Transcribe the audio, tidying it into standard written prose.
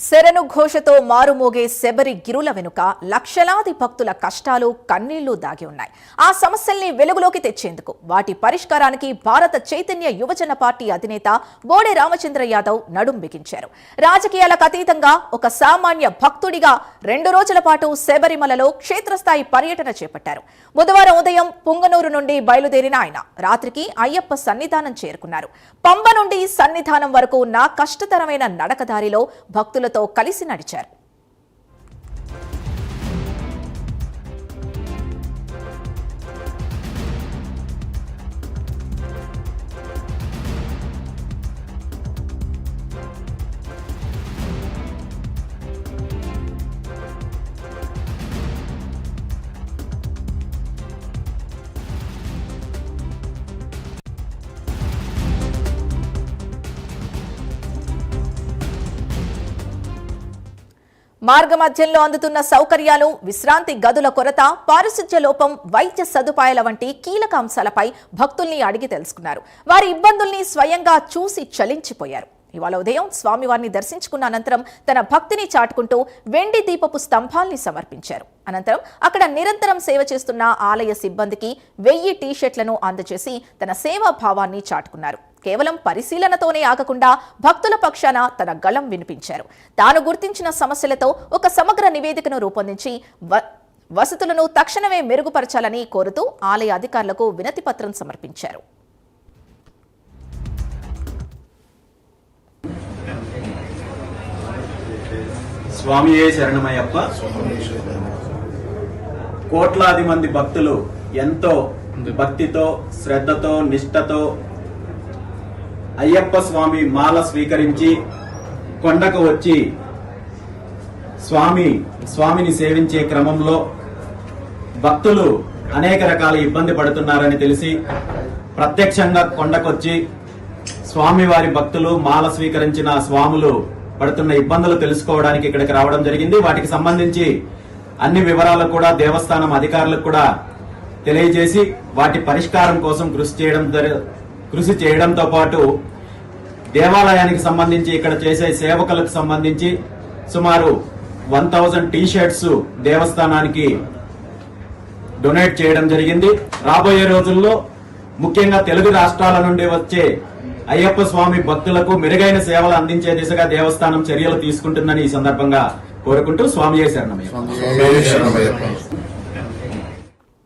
శరణు ఘోషతో మారుమోగే శబరి గిరుల వెనుక లక్షలాది భక్తుల కష్టాలు కన్నీళ్లు దాగి ఉన్నాయి. ఆ సమస్యల్ని వెలుగులోకి తెచ్చేందుకు వాటి పరిష్కారానికి భారత చైతన్య యువజన పార్టీ అధినేత బోడే రామచంద్ర యాదవ్ నడుం బిగించారు. రాజకీయాలకు అతీతంగా ఒక సామాన్య భక్తుడిగా 2 రోజుల పాటు శబరిమలలో క్షేత్రస్థాయి పర్యటన చేపట్టారు. బుధవారం ఉదయం పుంగనూరు నుండి బయలుదేరిన ఆయన రాత్రికి అయ్యప్ప సన్నిధానం చేరుకున్నారు. పంబ నుండి సన్నిధానం వరకు ఉన్న కష్టతరమైన నడకదారిలో భక్తులతో కలిసి నడిచారు. మార్గమధ్యంలో అందుతున్న సౌకర్యాలు, విశ్రాంతి గదుల కొరత, పారిశుధ్య లోపం, వైద్య సదుపాయాల వంటి కీలక అంశాలపై భక్తుల్ని అడిగి తెలుసుకున్నారు. వారి ఇబ్బందుల్ని స్వయంగా చూసి చలించిపోయారు. ఇవాళ ఉదయం స్వామివారిని దర్శించుకున్న అనంతరం తన భక్తిని చాటుకుంటూ వెండి దీపపు స్తంభాల్ని సమర్పించారు. అనంతరం అక్కడ నిరంతరం సేవ చేస్తున్న ఆలయ సిబ్బందికి 1000 టీ-షర్ట్లను అందజేసి తన సేవా భావాన్ని చాటుకున్నారు. కేవలం పరిశీలనతోనే ఆగకుండా భక్తుల పక్షాన తన గళం వినిపించారు. తాను గుర్తించిన సమస్యలతో ఒక సమగ్ర నివేదికను రూపొందించి వసతులను తక్షణమే మెరుగుపరచాలని కోరుతూ ఆలయ అధికారులకు వినతి పత్రం సమర్పించారు. స్వామియే శరణమయ్యప్ప. కోట్లాది మంది భక్తులు ఎంతో భక్తితో, శ్రద్ధతో, నిష్ఠతో అయ్యప్ప స్వామి మాల స్వీకరించి కొండకు వచ్చి స్వామిని సేవించే క్రమంలో భక్తులు అనేక రకాల ఇబ్బంది పడుతున్నారని తెలిసి ప్రత్యక్షంగా కొండకొచ్చి స్వామివారి భక్తులు మాల స్వీకరించిన స్వాములు పడుతున్న ఇబ్బందులు తెలుసుకోవడానికి ఇక్కడికి రావడం జరిగింది. వాటికి సంబంధించి అన్ని వివరాలు కూడా దేవస్థానం అధికారులకు కూడా తెలియజేసి వాటి పరిష్కారం కోసం కృషి చేయడంతో పాటు దేవాలయానికి సంబంధించి ఇక్కడ చేసే సేవకులకు సంబంధించి సుమారు 1000 టీ-షర్ట్స్ దేవస్థానానికి డొనేట్ చేయడం జరిగింది. రాబోయే రోజుల్లో ముఖ్యంగా తెలుగు రాష్ట్రాల నుండి వచ్చే అయ్యప్ప స్వామి భక్తులకు మెరుగైన సేవలు అందించే దిశగా దేవస్థానం చర్యలు తీసుకుంటుందని ఈ సందర్భంగా కోరుకుంటూ స్వామియే శరణమయ్యప్ప.